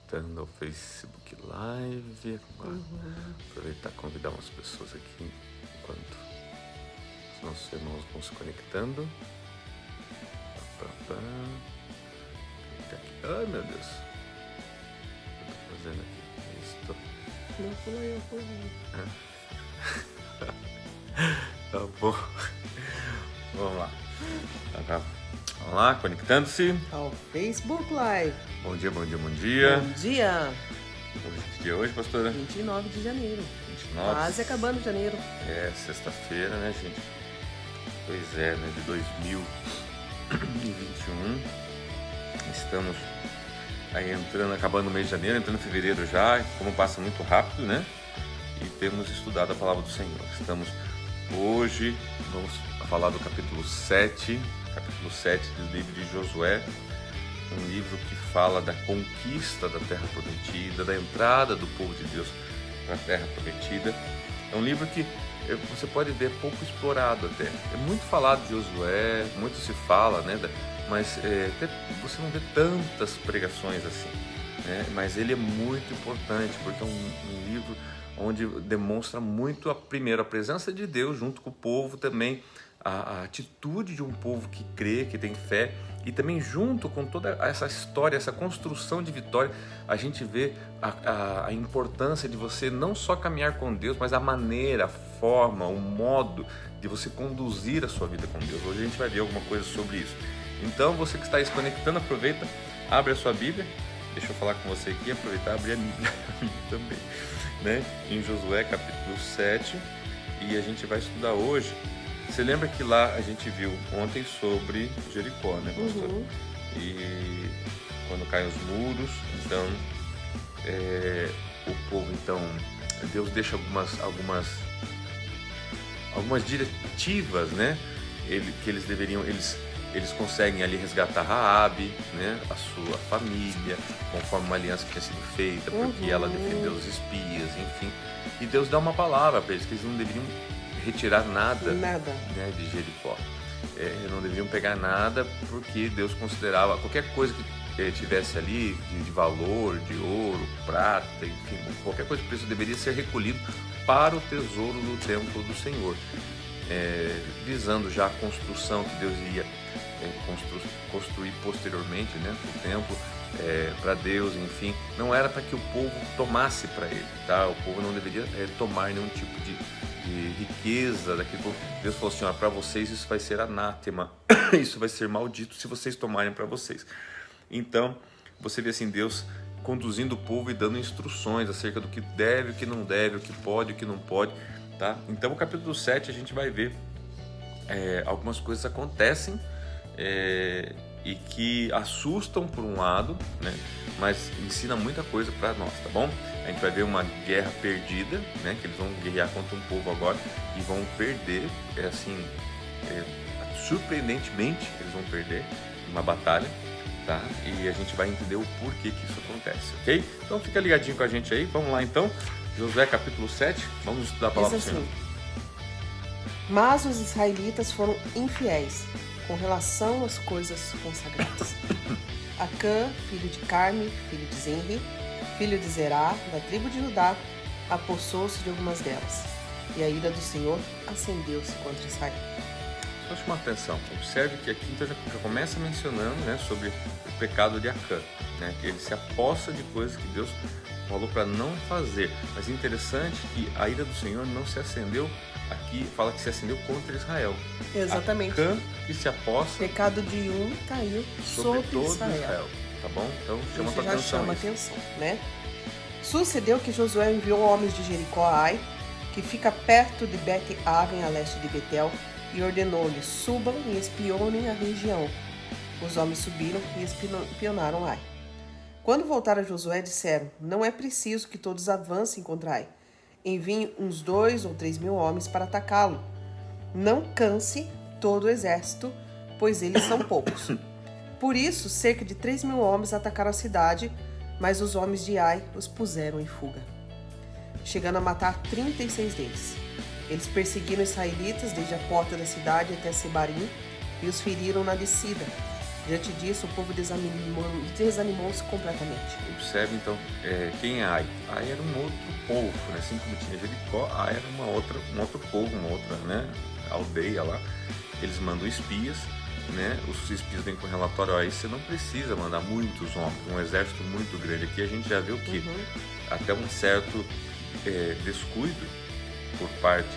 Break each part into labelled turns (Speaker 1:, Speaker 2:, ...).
Speaker 1: conectando ao Facebook Live. Aproveitar e convidar umas pessoas aqui enquanto os nossos irmãos vão se conectando. Ai, meu Deus. O que eu tô fazendo aqui? Isso.
Speaker 2: Não foi eu.
Speaker 1: Tá bom. Vamos lá. Vamos lá, conectando-se.
Speaker 2: Ao Facebook Live.
Speaker 1: Bom dia, bom dia, bom dia.
Speaker 2: Bom dia.
Speaker 1: Que dia é hoje, pastora?
Speaker 2: 29 de janeiro.
Speaker 1: 29.
Speaker 2: Quase acabando janeiro.
Speaker 1: É, sexta-feira, né, gente? Pois é, né, de 2021. Estamos aí acabando o mês de janeiro, entrando em fevereiro já, como passa muito rápido, né? E temos estudado a palavra do Senhor. Hoje vamos falar do capítulo 7 do livro de Josué, um livro que fala da conquista da Terra Prometida, da entrada do povo de Deus para a Terra Prometida. É um livro que você pode ver pouco explorado até. É muito falado de Josué, muito se fala, né? Mas você não vê tantas pregações assim, né? Mas ele é muito importante porque é um livro onde demonstra muito a presença de Deus junto com o povo também, a atitude de um povo que crê, que tem fé, e também junto com toda essa história, essa construção de vitória, a gente vê a importância de você não só caminhar com Deus, mas a maneira, a forma, o modo de você conduzir a sua vida com Deus. Hoje a gente vai ver alguma coisa sobre isso. Então, você que está aí se conectando, aproveita, abre a sua Bíblia. Deixa eu falar com você aqui, aproveitar e abrir a minha também, né? Em Josué capítulo 7, e a gente vai estudar hoje. Você lembra que lá a gente viu ontem sobre Jericó, né, pastor? E quando caem os muros, então o povo, então Deus deixa algumas diretivas, né? Que eles deveriam, eles conseguem ali resgatar Raabe, né, a sua família, conforme uma aliança que tinha sido feita, porque ela defendeu os espias, enfim. E Deus dá uma palavra para eles, que eles não deveriam retirar nada. Né, de Jericó. Não deveriam pegar nada, porque Deus considerava qualquer coisa que tivesse ali de valor, de ouro, prata, enfim, qualquer coisa que isso deveria ser recolhido para o tesouro do templo do Senhor. Visando já a construção que Deus iria construir posteriormente, né, o templo para Deus, enfim, não era para que o povo tomasse para ele, tá? O povo não deveria tomar nenhum tipo de riqueza daquele povo. Deus falou assim: para vocês isso vai ser anátema, isso vai ser maldito se vocês tomarem para vocês. Então você vê assim Deus conduzindo o povo e dando instruções acerca do que deve, o que não deve, o que pode, o que não pode. Tá? Então, no capítulo 7, a gente vai ver algumas coisas acontecem e que assustam por um lado, né? Mas ensina muita coisa para nós, tá bom? A gente vai ver uma guerra perdida, né? Que eles vão guerrear contra um povo agora e vão perder, surpreendentemente, eles vão perder uma batalha, tá? E a gente vai entender o porquê que isso acontece, ok? Então, fica ligadinho com a gente aí, vamos lá então. Josué capítulo 7, vamos estudar a palavra do Senhor.
Speaker 2: Mas os israelitas foram infiéis com relação às coisas consagradas. Acã, filho de Carme, filho de Zenri, filho de Zerá, da tribo de Judá, apossou-se de algumas delas, e a ira do Senhor acendeu-se contra Israel.
Speaker 1: Só chamar atenção, observe que aqui então já começa mencionando, né, sobre o pecado de Acã, né, que ele se apossa de coisas que Deus falou para não fazer. Mas é interessante que a ira do Senhor não se acendeu, aqui fala que se acendeu contra Israel.
Speaker 2: Exatamente.
Speaker 1: Acã que se apossa.
Speaker 2: O pecado de um caiu sobre todo Israel.
Speaker 1: Tá bom? Então chama
Speaker 2: isso
Speaker 1: atenção.
Speaker 2: Já chama atenção, né? Sucedeu que Josué enviou homens de Jericó a Ai, que fica perto de Bet-Aven, a leste de Betel, e ordenou-lhes: subam e espionem a região. Os homens subiram e espionaram Ai. Quando voltaram a Josué, disseram: não é preciso que todos avancem contra Ai. Enviem uns 2 ou 3 mil homens para atacá-lo. Não canse todo o exército, pois eles são poucos. Por isso, cerca de 3 mil homens atacaram a cidade, mas os homens de Ai os puseram em fuga, chegando a matar 36 deles. Eles perseguiram os israelitas desde a porta da cidade até Sebarim e os feriram na descida. Diante disso, o povo desanimou-se completamente.
Speaker 1: Observe então, quem é Ai? Ai era um outro povo, né? Assim como tinha Jericó, Ai era um outro povo, uma outra, né, aldeia lá. Eles mandam espias, né? Os espias vêm com relatório: aí você não precisa mandar muitos homens, um exército muito grande. Aqui a gente já viu que até um certo descuido por parte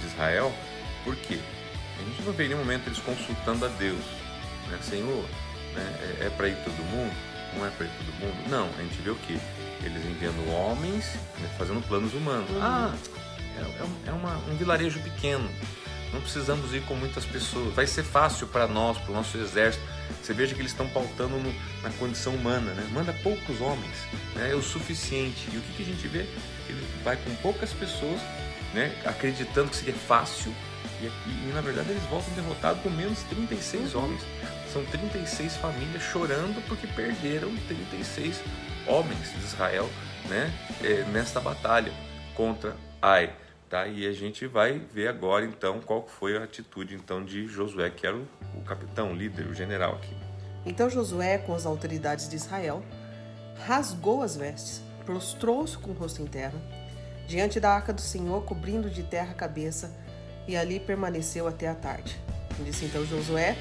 Speaker 1: de Israel. Por quê? A gente não vê em nenhum momento eles consultando a Deus, né? Senhor, né, é para ir todo mundo? Não é para ir todo mundo? Não, a gente vê o quê? Eles enviando homens, né, fazendo planos humanos. Um vilarejo pequeno, não precisamos ir com muitas pessoas, vai ser fácil para nós, para o nosso exército. Você veja que eles estão pautando na condição humana, né? Manda poucos homens, né? É o suficiente. E o que a gente vê? Ele vai com poucas pessoas, né, acreditando que seria fácil, e na verdade eles voltam derrotados com menos 36 homens. São 36 famílias chorando porque perderam 36 homens de Israel, né, nesta batalha contra Ai. Tá? E a gente vai ver agora então qual foi a atitude então de Josué, que era o capitão, o líder, o general aqui.
Speaker 2: Então Josué, com as autoridades de Israel, rasgou as vestes, prostrou-se com o rosto em terra, diante da arca do Senhor, cobrindo de terra a cabeça, e ali permaneceu até a tarde. Disse então Josué: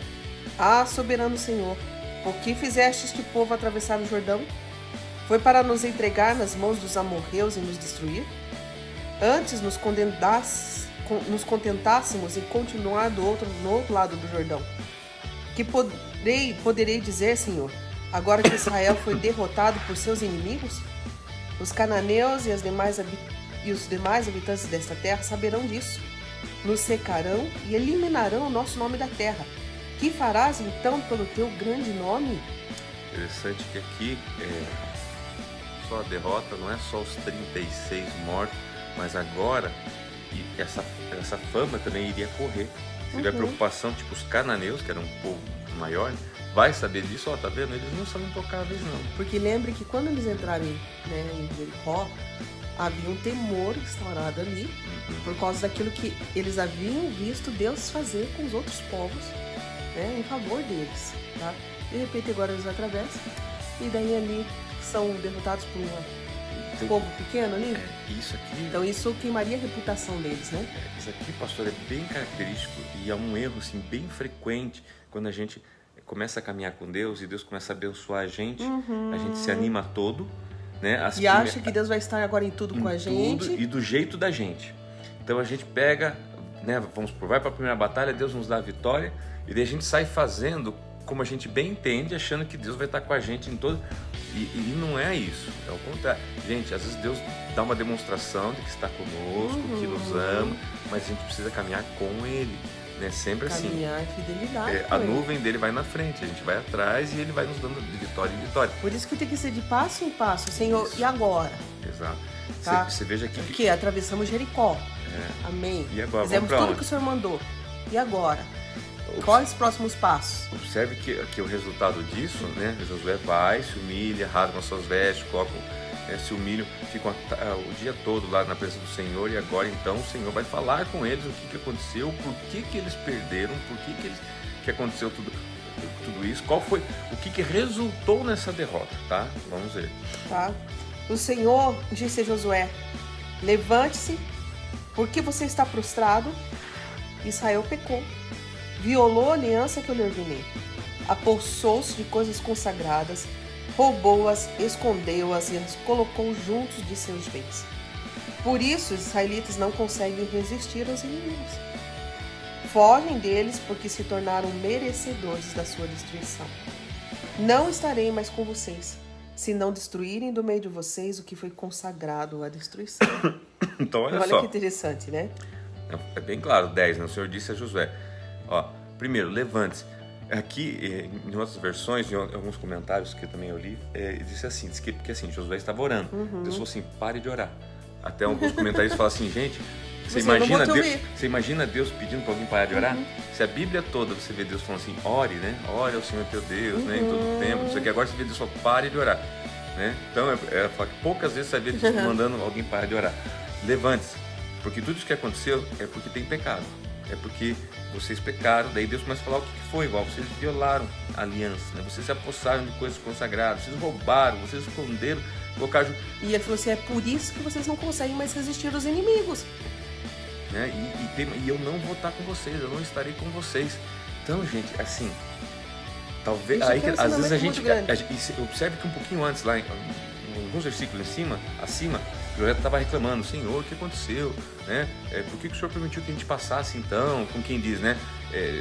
Speaker 2: soberano Senhor, por que fizeste este povo atravessar o Jordão? Foi para nos entregar nas mãos dos amorreus e nos destruir? Antes nos contentássemos em continuar no outro lado do Jordão. Que poderei dizer, Senhor, agora que Israel foi derrotado por seus inimigos? Os cananeus e os demais habitantes desta terra saberão disso. Nos secarão e eliminarão o nosso nome da terra. Que farás então pelo teu grande nome?
Speaker 1: Interessante que aqui só a derrota, não é só os 36 mortos, mas agora essa fama também iria correr. Se vê a preocupação, tipo os cananeus, que era um povo maior, vai saber disso. Tá vendo? Eles não são intocáveis não.
Speaker 2: Porque lembre que quando eles entraram em Jericó, havia um temor instaurado ali, por causa daquilo que eles haviam visto Deus fazer com os outros povos, né, em favor deles. Tá? De repente agora eles atravessam, e daí ali são derrotados por um povo pequeno ali.
Speaker 1: Isso aqui...
Speaker 2: Então isso queimaria a reputação deles, né?
Speaker 1: Isso aqui, pastor, é bem característico e é um erro assim, bem frequente quando a gente começa a caminhar com Deus e Deus começa a abençoar a gente se anima todo, né?
Speaker 2: Acha que Deus vai estar agora em tudo com a gente.
Speaker 1: Tudo, e do jeito da gente. Então a gente pega, né, vai para a primeira batalha, Deus nos dá a vitória, e daí a gente sai fazendo como a gente bem entende, achando que Deus vai estar com a gente em todo... E não é isso, é o contrário. Gente, às vezes Deus dá uma demonstração de que está conosco, que nos ama, mas a gente precisa caminhar com Ele, né? Sempre assim.
Speaker 2: Caminhar em fidelidade.
Speaker 1: A nuvem dele vai na frente, a gente vai atrás e Ele vai nos dando de vitória em vitória.
Speaker 2: Por isso que tem que ser de passo em passo, Senhor, e agora?
Speaker 1: Exato.
Speaker 2: Tá?
Speaker 1: Você veja aqui
Speaker 2: que atravessamos Jericó. Amém.
Speaker 1: E agora,
Speaker 2: fizemos tudo que o Senhor mandou. E agora? Quais os próximos passos?
Speaker 1: Observe que o resultado disso, né? Josué vai, se humilha, rasga as suas vestes, se humilham, ficam o dia todo lá na presença do Senhor, e agora então o Senhor vai falar com eles o que aconteceu, por que eles perderam, por que aconteceu tudo isso, qual foi, o que resultou nessa derrota, tá? Vamos ver.
Speaker 2: Tá. O Senhor disse a Josué: levante-se, porque você está prostrado. Israel pecou, violou a aliança que eu lhe ordenei, apossou-se de coisas consagradas, roubou-as, escondeu-as e as colocou juntos de seus bens. Por isso os israelitas não conseguem resistir aos inimigos. Fogem deles porque se tornaram merecedores da sua destruição. Não estarei mais com vocês, se não destruírem do meio de vocês o que foi consagrado à destruição.
Speaker 1: Então olha
Speaker 2: só que interessante, né?
Speaker 1: É bem claro, 10, né? O Senhor disse a Josué, primeiro, levante-se. Aqui, em outras versões, em alguns comentários que também eu li, disse assim, porque assim, Josué estava orando. Deus falou assim, pare de orar. Até alguns comentários falam assim, gente, você imagina Deus pedindo para alguém parar de orar? Se a Bíblia toda você vê Deus falando assim, ore, né? Ore ao Senhor teu Deus, né? Em todo tempo, não sei o que. Agora você vê Deus falando, pare de orar, né? Então, poucas vezes você vê Deus mandando alguém parar de orar. Levante-se, porque tudo isso que aconteceu é porque tem pecado. é porque vocês pecaram. Daí Deus começa a falar o que foi, igual vocês violaram a aliança, né? Vocês se apossaram de coisas consagradas, vocês roubaram, vocês esconderam, colocaram...
Speaker 2: E ele falou assim, é por isso que vocês não conseguem mais resistir aos inimigos.
Speaker 1: Né? E eu não vou estar com vocês, eu não estarei com vocês. Então, gente, assim, talvez... Aí, às vezes a gente observe que um pouquinho antes, lá em alguns versículos acima, José estava reclamando, Senhor, o que aconteceu? Né? Por que o Senhor permitiu que a gente passasse então? Com quem diz, né?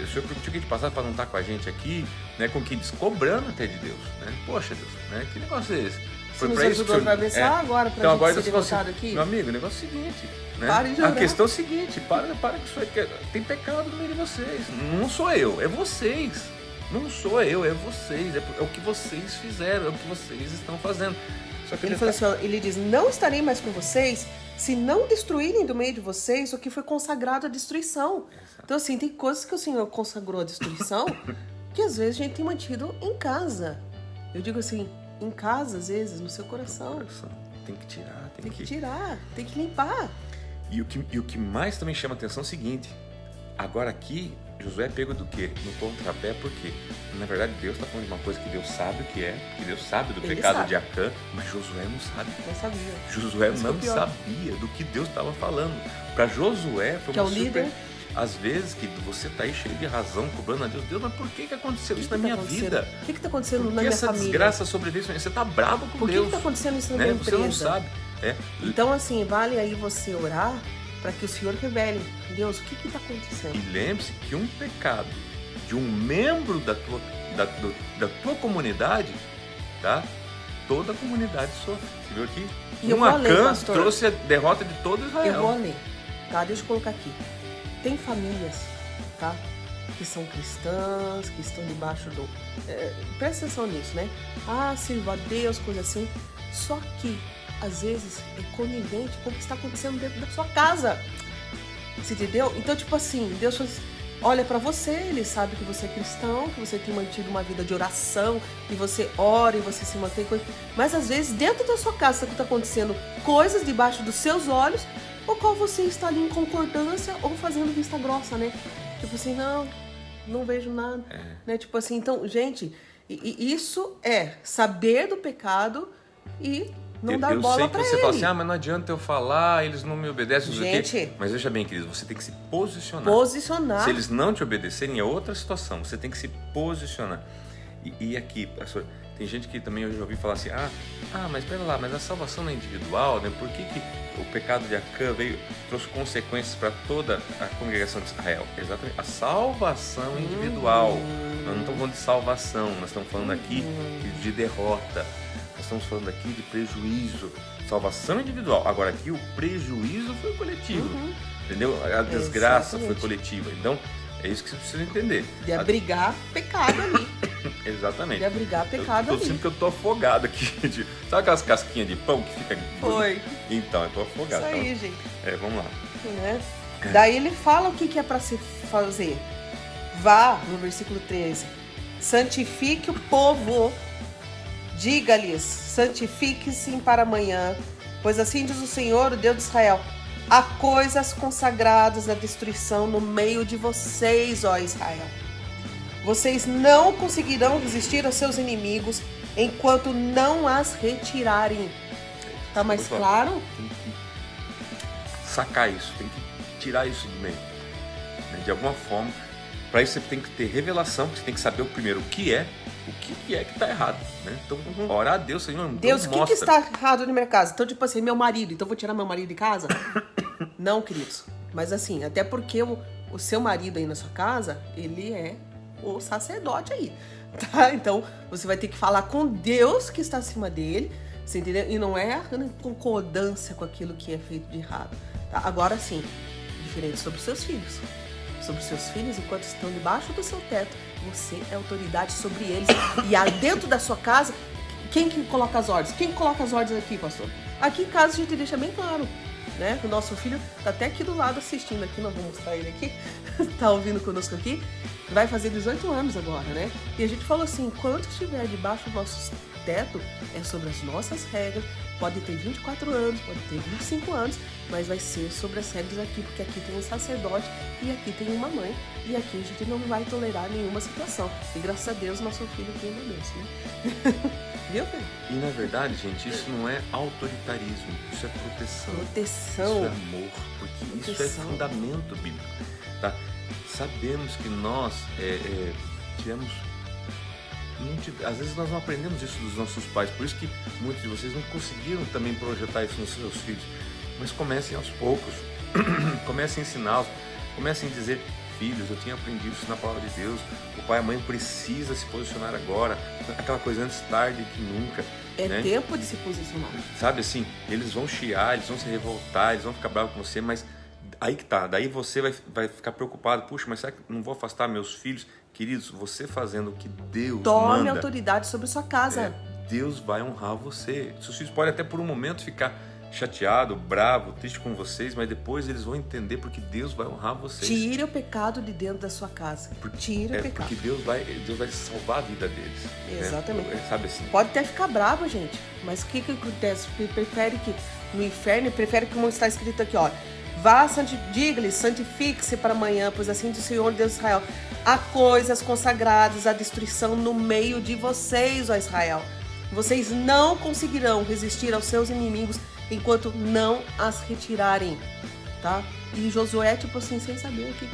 Speaker 1: O Senhor permitiu que a gente passasse para não estar com a gente aqui, né? Com quem diz, cobrando até de Deus, né? Poxa Deus, né? Que negócio é esse?
Speaker 2: Foi para isso que o Senhor vai abençoar agora para a gente ser derrotado aqui?
Speaker 1: Meu amigo, o negócio é o seguinte, né?
Speaker 2: Pare de orar.
Speaker 1: A questão é o seguinte, para que isso aí, tem pecado no meio de vocês. Não sou eu, é vocês. Não sou eu, é vocês. É o que vocês fizeram, é o que vocês estão fazendo. Só que
Speaker 2: ele falou assim, ó, ele diz, não estarei mais com vocês se não destruírem do meio de vocês o que foi consagrado à destruição. Exato. Então, assim, tem coisas que o Senhor consagrou à destruição que às vezes a gente tem mantido em casa. Eu digo assim, em casa, às vezes, no seu coração.
Speaker 1: Tem que tirar.
Speaker 2: Tem que tirar, tem que limpar.
Speaker 1: E o que mais também chama atenção é o seguinte, agora aqui, Josué é pego do quê? No contrapé, porque na verdade Deus está falando de uma coisa que Deus sabe o que é, que Deus sabe do pecado de Acã, mas Josué não sabe.
Speaker 2: Não sabia.
Speaker 1: Josué não sabia do que Deus estava falando. Para Josué foi uma
Speaker 2: líder.
Speaker 1: Às vezes que você está aí cheio de razão, cobrando a Deus, mas por que aconteceu isso na minha vida?
Speaker 2: O que está acontecendo na minha família?
Speaker 1: Por que essa desgraça sobreveio? Você está bravo com Deus.
Speaker 2: Por que está acontecendo isso na minha empresa?
Speaker 1: Você não sabe.
Speaker 2: Então, assim, vale aí você orar para que o Senhor revele. Deus, o que está acontecendo?
Speaker 1: E lembre-se que um pecado de um membro da tua comunidade, tá? Toda a comunidade sofre. Você viu aqui? Acã trouxe a derrota de todo Israel.
Speaker 2: Eu vou ler, tá? Deixa eu colocar aqui. Tem famílias, tá? Que são cristãs, que estão debaixo do... presta atenção nisso, né? Sirva a Deus, coisa assim. Só que, às vezes, é conivente com o que está acontecendo dentro da sua casa. Você entendeu? Então, tipo assim, Deus olha pra você, Ele sabe que você é cristão, que você tem mantido uma vida de oração, que você ora e você se mantém... Mas, às vezes, dentro da sua casa está acontecendo coisas debaixo dos seus olhos, o qual você está ali em concordância ou fazendo vista grossa, né? Tipo assim, não vejo nada. Né? Tipo assim, então, gente, isso é saber do pecado e não dar bola pra ele.
Speaker 1: Você fala assim, mas não adianta eu falar, eles não me obedecem.
Speaker 2: Gente,
Speaker 1: mas veja bem, querido, você tem que se posicionar.
Speaker 2: Posicionar.
Speaker 1: Se eles não te obedecerem, é outra situação. Você tem que se posicionar. E aqui, pastor, tem gente que também eu já ouvi falar assim, mas pera lá, mas a salvação não é individual, né? Por que o pecado de Acã trouxe consequências para toda a congregação de Israel? Exatamente, a salvação individual. Nós não estamos falando de salvação, nós estamos falando aqui de derrota. Nós estamos falando aqui de prejuízo. Salvação individual. Agora aqui o prejuízo foi coletivo. Entendeu? A desgraça foi coletiva. Então, é isso que você precisa entender.
Speaker 2: De abrigar pecado ali.
Speaker 1: Exatamente.
Speaker 2: De abrigar pecado ali.
Speaker 1: Eu sinto que eu tô afogado aqui. Sabe aquelas casquinhas de pão que fica...
Speaker 2: Foi.
Speaker 1: Então, eu tô afogado.
Speaker 2: Isso aí,
Speaker 1: então,
Speaker 2: gente.
Speaker 1: Vamos lá.
Speaker 2: Daí ele fala o que é para se fazer. Vá, no versículo 13. Santifique o povo. Diga-lhes, santifique-se para amanhã, pois assim diz o Senhor, o Deus de Israel, há coisas consagradas à destruição no meio de vocês, ó Israel. Vocês não conseguirão resistir aos seus inimigos enquanto não as retirarem. Tá mais claro?
Speaker 1: Tem que sacar isso, tem que tirar isso do meio. De alguma forma, para isso você tem que ter revelação, você tem que saber primeiro o que é que está errado, né? Então, orar a Deus, Senhor,
Speaker 2: Deus, o que está errado na minha casa? Então, tipo assim, meu marido, então eu vou tirar meu marido de casa? Não, queridos. Mas assim, até porque o seu marido aí na sua casa, ele é o sacerdote aí, tá? Então, você vai ter que falar com Deus que está acima dele, você entendeu? E não é em concordância com aquilo que é feito de errado, tá? Agora sim, diferente sobre os seus filhos. Sobre os seus filhos, enquanto estão debaixo do seu teto, você é autoridade sobre eles. E dentro da sua casa, quem que coloca as ordens? Quem coloca as ordens aqui, pastor? Aqui em casa a gente deixa bem claro, né? O nosso filho tá até aqui do lado assistindo aqui, nós vamos mostrar ele aqui, tá ouvindo conosco aqui. vai fazer 18 anos agora, né? E a gente falou assim, enquanto estiver debaixo do nosso teto, é sobre as nossas regras, pode ter 24 anos, pode ter 25 anos, mas vai ser sobre as regras aqui, porque aqui tem um sacerdote e aqui tem uma mãe, e aqui a gente não vai tolerar nenhuma situação. E graças a Deus, nosso filho tem uma Deus, né? Viu, filho?
Speaker 1: E na verdade, gente, isso não é autoritarismo, isso é proteção.
Speaker 2: Proteção.
Speaker 1: Isso é amor, porque isso é fundamento bíblico, tá? Sabemos que nós tivemos... Às vezes nós não aprendemos isso dos nossos pais, por isso que muitos de vocês não conseguiram também projetar isso nos seus filhos. Mas comecem aos poucos, comecem a ensiná-los, comecem a dizer: filhos, eu tinha aprendido isso na palavra de Deus, o pai e a mãe precisa se posicionar agora, aquela coisa antes tarde que nunca.
Speaker 2: É,
Speaker 1: né?
Speaker 2: Tempo de se posicionar.
Speaker 1: Sabe assim, eles vão chiar, eles vão se revoltar, eles vão ficar bravos com você, mas aí que tá, daí você vai ficar preocupado: puxa, mas será que não vou afastar meus filhos? Queridos, você fazendo o que Deus
Speaker 2: Tome
Speaker 1: manda,
Speaker 2: autoridade sobre sua casa.
Speaker 1: Deus vai honrar você. Seus filhos podem até por um momento ficar chateado, bravo, triste com vocês, mas depois eles vão entender porque Deus vai honrar vocês.
Speaker 2: Tire o pecado de dentro da sua casa. Tire o pecado.
Speaker 1: Porque Deus vai salvar a vida deles.
Speaker 2: Exatamente.
Speaker 1: Né? Sabe assim?
Speaker 2: Pode até ficar bravo, gente, mas o que acontece? Prefere que no inferno, prefere que, como está escrito aqui, ó: vá, diga-lhe, santifique-se para amanhã, pois assim diz o Senhor Deus de Israel: há coisas consagradas à destruição no meio de vocês, ó Israel. Vocês não conseguirão resistir aos seus inimigos enquanto não as retirarem, tá? E Josué, tipo assim, sem saber o que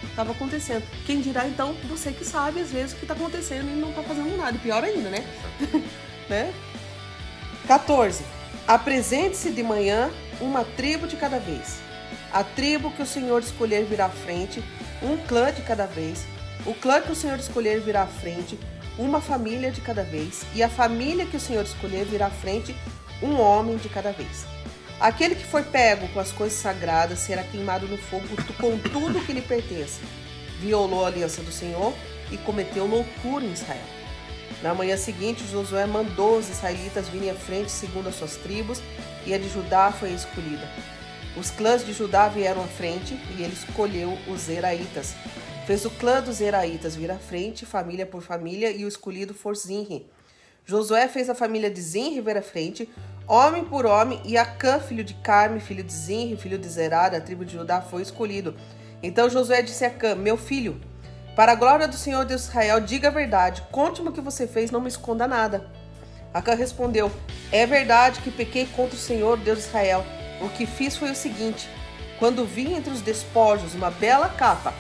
Speaker 2: estava acontecendo. Quem dirá, então, você que sabe, às vezes, o que está acontecendo e não está fazendo nada. Pior ainda, né? Né? 14. Apresente-se de manhã uma tribo de cada vez. A tribo que o Senhor escolher virá à frente, um clã de cada vez. O clã que o Senhor escolher virá à frente, uma família de cada vez. E a família que o Senhor escolher virá à frente, um homem de cada vez. Aquele que for pego com as coisas sagradas será queimado no fogo com tudo que lhe pertence. Violou a aliança do Senhor e cometeu loucura em Israel. Na manhã seguinte, Josué mandou os israelitas virem à frente segundo as suas tribos, e a de Judá foi escolhida. Os clãs de Judá vieram à frente e ele escolheu os Zeraitas. Fez o clã dos Zeraitas vir à frente, família por família, e o escolhido foi Zinri. Josué fez a família de Zinri vir à frente, homem por homem, e Acã, filho de Carme, filho de Zinri, filho de Zerá, da tribo de Judá, foi escolhido. Então Josué disse a Acã: meu filho, para a glória do Senhor Deus de Israel, diga a verdade, conte-me o que você fez, não me esconda nada. Acã respondeu: é verdade que pequei contra o Senhor Deus de Israel. O que fiz foi o seguinte: quando vi entre os despojos uma bela capa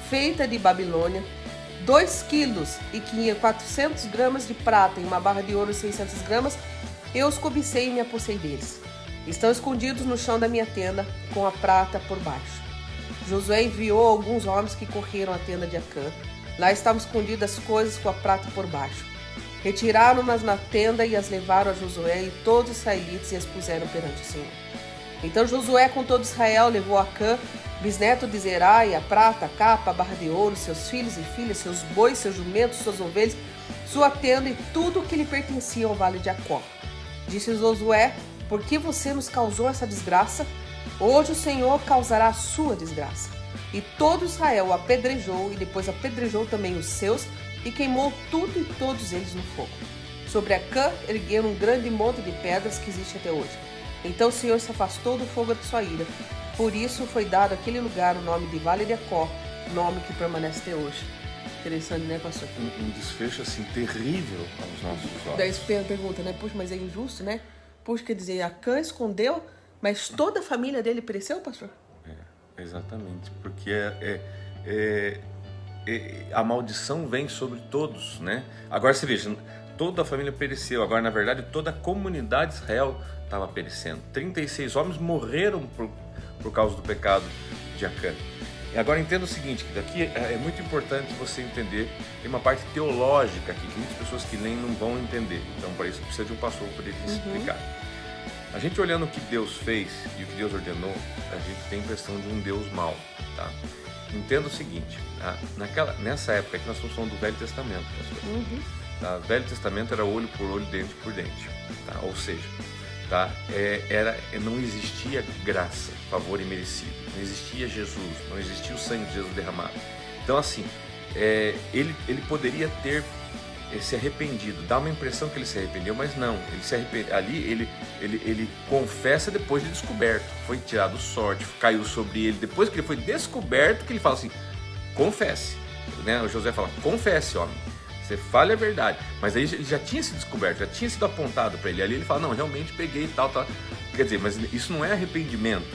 Speaker 2: feita de Babilônia, 2 quilos e 400 gramas de prata e uma barra de ouro de 600 gramas, eu os cobicei e me apossei deles. Estão escondidos no chão da minha tenda, com a prata por baixo. Josué enviou alguns homens que correram à tenda de Acã. Lá estavam escondidas as coisas com a prata por baixo. Retiraram-nas na tenda e as levaram a Josué e todos os israelitas e as puseram perante o Senhor. Então Josué com todo Israel levou a Acã, bisneto de Zerai, a prata, a capa, a barra de ouro, seus filhos e filhas, seus bois, seus jumentos, suas ovelhas, sua tenda e tudo o que lhe pertencia ao vale de Acor. Disse Josué: por que você nos causou essa desgraça? Hoje o Senhor causará a sua desgraça. E todo Israel o apedrejou, e depois apedrejou também os seus, e queimou tudo e todos eles no fogo. Sobre Acã ergueram um grande monte de pedras que existe até hoje. Então o Senhor se afastou do fogo de sua ira. Por isso foi dado àquele lugar o nome de Vale de Acor, nome que permanece até hoje. Interessante, né, pastor?
Speaker 1: Um desfecho assim terrível aos nossos olhos.
Speaker 2: Daí pergunta, né? Puxa, mas é injusto, né? Puxa, quer dizer, Acã escondeu, mas toda a família dele pereceu, pastor?
Speaker 1: Exatamente, porque a maldição vem sobre todos, né? Agora você veja, toda a família pereceu. Agora, na verdade, toda a comunidade de Israel estava perecendo. 36 homens morreram por causa do pecado de Acã. E agora entenda o seguinte, que daqui é muito importante você entender, tem uma parte teológica aqui, que muitas pessoas que leem não vão entender. Então, para isso, precisa de um pastor para poder te explicar. A gente olhando o que Deus fez e o que Deus ordenou, a gente tem a impressão de um Deus mau, tá? Entenda o seguinte, tá? Nessa época aqui nós estamos falando do Velho Testamento, pastor. Tá? Velho Testamento era olho por olho, dente por dente, tá? Ou seja, tá? Não existia graça, favor imerecido, não existia Jesus, não existia o sangue de Jesus derramado. Então assim, ele poderia ter se arrependido, dá uma impressão que ele se arrependeu, mas não, ele se arrepende, ali ele confessa depois de descoberto, foi tirado sorte, caiu sobre ele, depois que ele foi descoberto, que ele fala assim, confesse, né? O Josué fala, confesse, homem, você fale a verdade, mas aí ele já tinha se descoberto, já tinha sido apontado para ele, ali ele fala, não, realmente peguei e tal, quer dizer, mas isso não é arrependimento,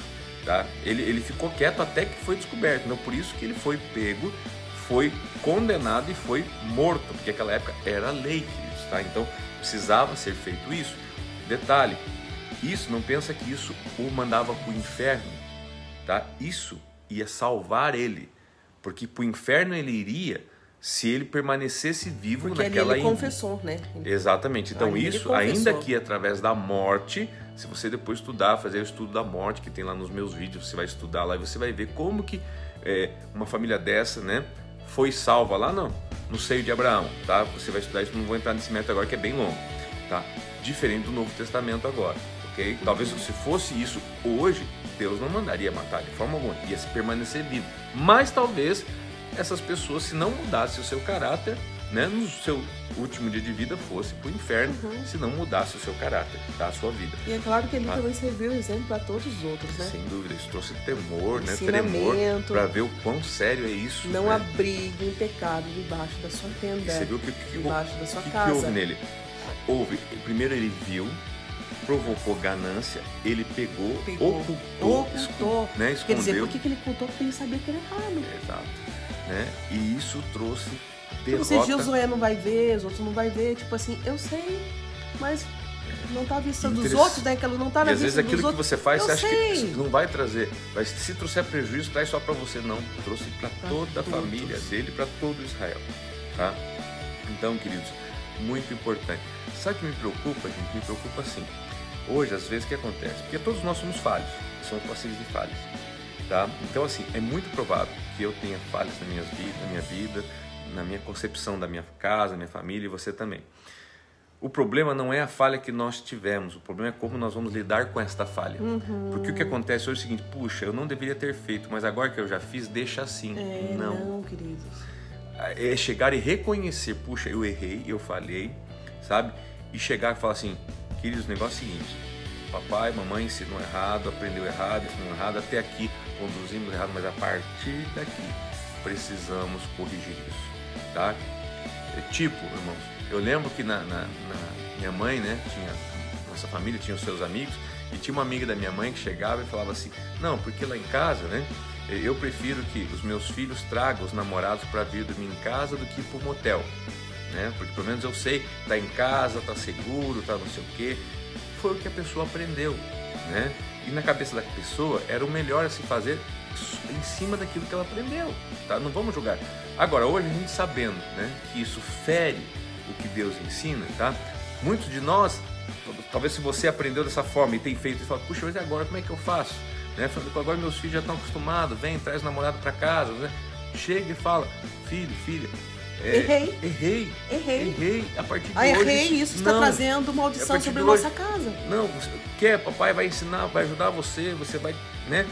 Speaker 1: tá? Ele ficou quieto até que foi descoberto, então por isso que ele foi pego, foi condenado e foi morto, porque naquela época era lei, queridos, tá? Então precisava ser feito isso. Detalhe, isso, não pensa que isso o mandava para o inferno, tá? Isso ia salvar ele, porque para o inferno ele iria se ele permanecesse vivo
Speaker 2: porque
Speaker 1: naquela...
Speaker 2: Porque ele confessou, né?
Speaker 1: Exatamente, então
Speaker 2: ali
Speaker 1: isso, ainda que através da morte, se você depois estudar, fazer o estudo da morte, que tem lá nos meus vídeos, você vai estudar lá e você vai ver como que uma família dessa, né, foi salva lá no seio de Abraão, tá? Você vai estudar isso, não vou entrar nesse método agora que é bem longo, tá? Diferente do Novo Testamento agora, ok? Talvez se fosse isso hoje, Deus não mandaria matar de forma alguma, ia se permanecer vivo. Mas talvez essas pessoas, se não mudassem o seu caráter, né, no seu último dia de vida fosse para o inferno, se não mudasse o seu caráter, tá? A sua vida.
Speaker 2: E é claro que ele também serviu exemplo para todos os outros, né?
Speaker 1: Sem dúvida, isso trouxe temor, né? Tremor, para ver o quão sério é isso.
Speaker 2: Não,
Speaker 1: né?
Speaker 2: Abrigue em pecado debaixo da sua tenda,
Speaker 1: e você viu
Speaker 2: debaixo da sua casa.
Speaker 1: O que houve nele? Primeiro ele viu, provocou ganância, ele pegou ocultou, né? Escondeu.
Speaker 2: Quer dizer, por que ele ocultou? Porque ele sabia que era errado.
Speaker 1: Exato. Né? E isso trouxe derrota.
Speaker 2: Esses Josué não vai ver, os outros não vai ver, tipo assim, eu sei, mas não tá à vista dos outros, né? Que ela não tá na vista dos outros.
Speaker 1: E às vezes aquilo que você faz, você acha
Speaker 2: que
Speaker 1: não vai trazer, mas se trouxer prejuízo, traz só para você, não. Trouxe para toda a família dele, para todo Israel, tá? Então, queridos, muito importante. Sabe o que me preocupa, gente? Me preocupa assim. Hoje, às vezes, o que acontece? Porque todos nós somos falhos, somos passíveis de falhas, tá? Então, assim, é muito provável que eu tenha falhas na minha vida, na minha concepção da minha casa, da minha família e você também. O problema não é a falha que nós tivemos, o problema é como nós vamos lidar com esta falha. Porque o que acontece hoje é o seguinte, puxa, eu não deveria ter feito, mas agora que eu já fiz, deixa assim.
Speaker 2: Não, queridos.
Speaker 1: É chegar e reconhecer, puxa, eu errei, eu falhei, sabe? E chegar e falar assim, queridos, o negócio é o seguinte, papai, mamãe ensinou errado, aprendeu errado, ensinou errado, até aqui conduzimos errado, mas a partir daqui precisamos corrigir isso, tá? Tipo, irmãos, eu lembro que na minha mãe, né, nossa família tinha os seus amigos, e tinha uma amiga da minha mãe que chegava e falava assim, não, porque lá em casa, né, eu prefiro que os meus filhos tragam os namorados para vir dormir em casa do que ir para o motel, né, porque pelo menos eu sei, tá em casa, tá seguro, tá não sei o quê. Foi o que a pessoa aprendeu, né? E na cabeça da pessoa era o melhor a se fazer em cima daquilo que ela aprendeu, tá? Não vamos julgar. Agora, hoje a gente sabendo, né, que isso fere o que Deus ensina, tá? Muitos de nós, talvez se você aprendeu dessa forma e tem feito, você fala, puxa, mas e agora como é que eu faço? Né? Agora meus filhos já estão acostumados, vem, traz o namorado para casa, né? Chega e fala, filho, filha, Errei. A partir de hoje.
Speaker 2: Errei, isso está trazendo maldição sobre a nossa casa.
Speaker 1: Não, você quer, papai vai ensinar, vai ajudar você, você vai, né,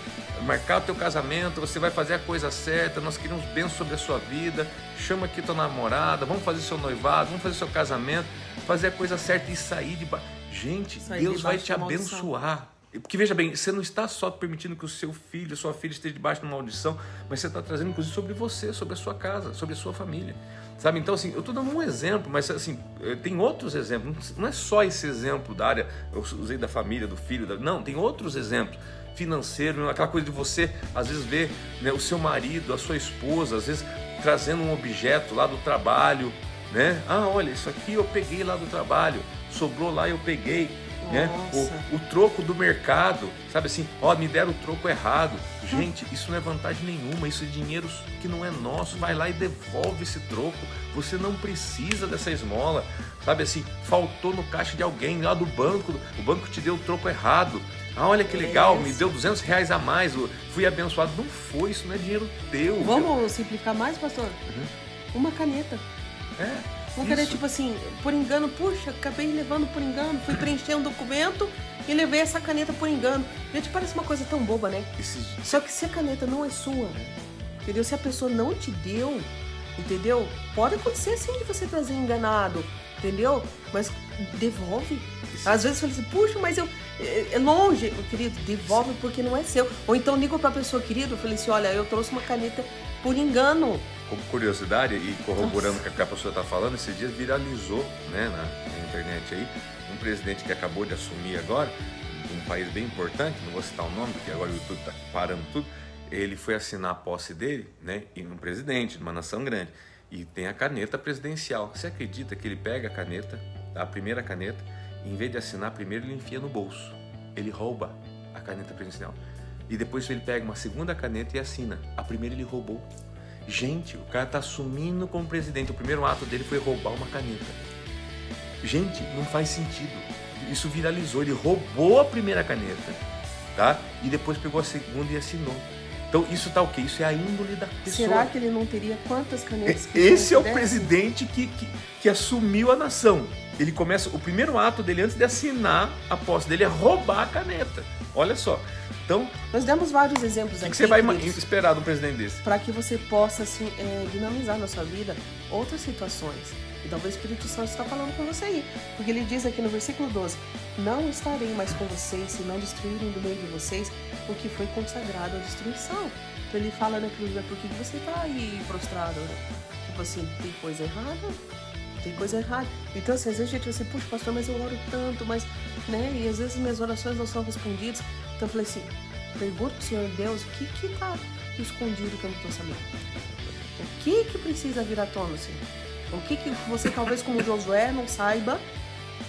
Speaker 1: marcar o teu casamento, você vai fazer a coisa certa, nós queremos bênção sobre a sua vida, chama aqui tua namorada, vamos fazer seu noivado, vamos fazer seu casamento, fazer a coisa certa e sair de baixo. Gente, Deus vai te abençoar. Porque veja bem, você não está só permitindo que o seu filho, a sua filha esteja debaixo de uma maldição, mas você está trazendo inclusive sobre você, sobre a sua casa, sobre a sua família, sabe? Então assim, eu estou dando um exemplo, mas assim, tem outros exemplos, não é só esse exemplo da área, eu usei da família, do filho, não, tem outros exemplos, financeiro, aquela coisa de você às vezes ver, né, o seu marido, a sua esposa, às vezes trazendo um objeto lá do trabalho, né? Ah, olha, isso aqui eu peguei lá do trabalho, sobrou lá, eu peguei. Né? O troco do mercado, sabe assim, me deram o troco errado. Gente, isso não é vantagem nenhuma, isso é dinheiro que não é nosso, vai lá e devolve esse troco, você não precisa dessa esmola, sabe assim, faltou no caixa de alguém lá do banco, o banco te deu o troco errado, olha que legal, me deu R$200 a mais, fui abençoado. Não foi, isso não é dinheiro teu.
Speaker 2: Vamos simplificar mais, pastor? Uma caneta. Vamos querer, tipo assim, por engano, puxa, acabei levando por engano, fui preencher um documento e levei essa caneta por engano. Gente, parece uma coisa tão boba, né? Só que se a caneta não é sua, entendeu? Se a pessoa não te deu, entendeu? Pode acontecer sim de você trazer enganado, entendeu? Mas devolve. Às vezes você fala assim, puxa, mas é longe, querido, devolve porque não é seu. Ou então ligo pra pessoa, querido, eu falei assim, olha, eu trouxe uma caneta por engano.
Speaker 1: Como curiosidade e corroborando com o que a pessoa está falando, esses dias viralizou, né, na internet aí, um presidente que acabou de assumir agora, um país bem importante, não vou citar o nome, porque agora o YouTube está parando tudo. Ele foi assinar a posse dele, né, e um presidente de uma nação grande, e tem a caneta presidencial. Você acredita que ele pega a caneta, a primeira caneta, e em vez de assinar primeiro, ele enfia no bolso. Ele rouba a caneta presidencial. E depois ele pega uma segunda caneta e assina. A primeira ele roubou. Gente, o cara tá assumindo como presidente. O primeiro ato dele foi roubar uma caneta. Gente, não faz sentido. Isso viralizou. Ele roubou a primeira caneta, tá? E depois pegou a segunda e assinou. Então isso tá o quê? Isso é a índole da pessoa.
Speaker 2: Será que ele não teria quantas canetas?
Speaker 1: Esse é o presidente que assumiu a nação. Ele começa, o primeiro ato dele antes de assinar a posse dele é roubar a caneta. Olha só. Então,
Speaker 2: nós demos vários exemplos aqui.
Speaker 1: O que você vai esperar de um presidente desse?
Speaker 2: Para que você possa assim, dinamizar na sua vida outras situações. E talvez o Espírito Santo está falando com você aí. Porque ele diz aqui no versículo 12: não estarei mais com vocês se não destruírem do meio de vocês o que foi consagrado à destruição. Então ele fala naquilo, por que você está aí prostrado? Né? Tipo assim, tem coisa errada? Tem coisa errada. Então assim, às vezes a gente vai assim, puxa pastor, mas eu oro tanto, mas, né? E às vezes minhas orações não são respondidas. Então eu falei assim, pergunto pro Senhor Deus, o que está escondido que eu não estou sabendo? O que precisa vir à tona, Senhor? O que você talvez como Josué não saiba?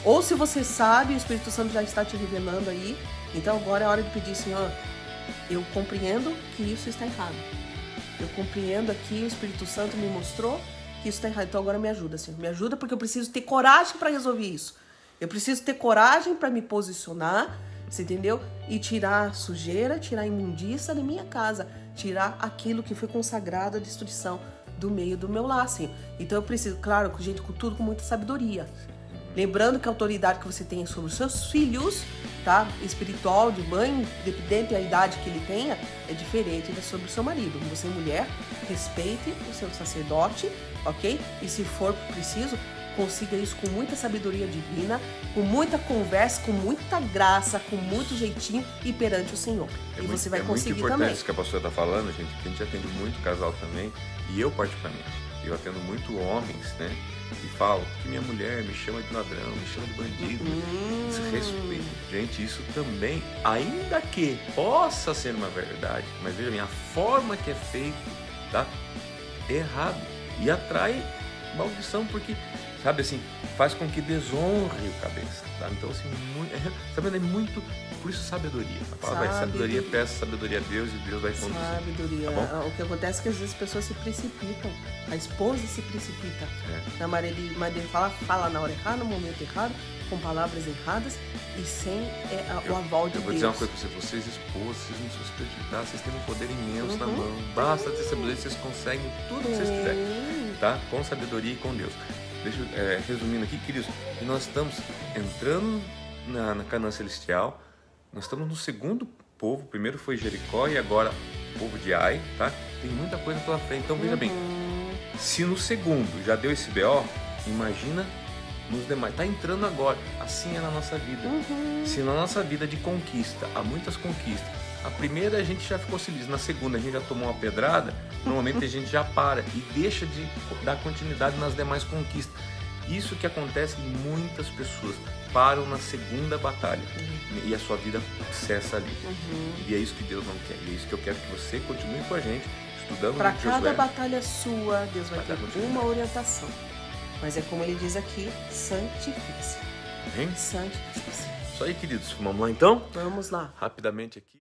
Speaker 2: Ou se você sabe, o Espírito Santo já está te revelando aí. Então agora é hora de pedir, Senhor, eu compreendo que isso está errado. Eu compreendo aqui, o Espírito Santo me mostrou que isso está errado. Então agora me ajuda, Senhor. Me ajuda porque eu preciso ter coragem para resolver isso. Eu preciso ter coragem para me posicionar, você entendeu? E tirar a sujeira, tirar a imundícia da minha casa. Tirar aquilo que foi consagrado à destruição do meio do meu lar, Senhor. Então eu preciso, claro, gente, com tudo com muita sabedoria. Lembrando que a autoridade que você tem sobre os seus filhos, tá? Espiritual, de mãe, dependente da idade que ele tenha, é diferente da sobre o seu marido. Você, mulher, respeite o seu sacerdote, ok? E se for preciso, consiga isso com muita sabedoria divina, com muita conversa, com muita graça, com muito jeitinho e perante o Senhor. E você vai conseguir também. É muito importante
Speaker 1: isso que a pastora está falando, gente, que a gente atende muito casal também, e eu particularmente. Eu atendo muito homens, né? E falo que minha mulher me chama de ladrão, me chama de bandido, desrespeito. Gente, isso também, ainda que possa ser uma verdade, mas veja bem, a forma que é feito, tá? É errado e atrai maldição, porque, sabe assim, faz com que desonre o cabeça, tá? Então, assim, é muito, por isso sabedoria. A palavra é sabedoria, peça sabedoria a Deus e Deus vai conduzir.
Speaker 2: Sabedoria.
Speaker 1: Tá,
Speaker 2: o que acontece é que às vezes as pessoas se precipitam. A esposa se precipita. Na marido fala na hora errada, no momento errado, com palavras erradas e sem o aval de Deus.
Speaker 1: Eu vou dizer uma coisa pra vocês esposas, vocês não precisam se precipitar, vocês têm um poder imenso na mão. Basta ter sabedoria, vocês conseguem tudo que vocês quiserem, tá? Com sabedoria e com Deus. Deixa eu, resumindo aqui, queridos, nós estamos entrando na Canaã Celestial, nós estamos no segundo povo, o primeiro foi Jericó e agora o povo de Ai, tá? Tem muita coisa pela frente, então veja bem, se no segundo já deu esse BO, imagina nos demais, tá entrando agora, assim é na nossa vida. Se na nossa vida de conquista, há muitas conquistas, a primeira a gente já ficou feliz, na segunda a gente já tomou uma pedrada, normalmente a gente já para e deixa de dar continuidade nas demais conquistas. Isso que acontece em muitas pessoas, param na segunda batalha e a sua vida cessa ali. E é isso que Deus não quer, e é isso que eu quero que você continue com a gente, estudando
Speaker 2: para
Speaker 1: Josué.
Speaker 2: Cada batalha sua, Deus vai ter uma orientação. Mas é como ele diz aqui, santifique-se. Santifique-se.
Speaker 1: Isso aí, queridos. Vamos lá então?
Speaker 2: Vamos lá.
Speaker 1: Rapidamente aqui.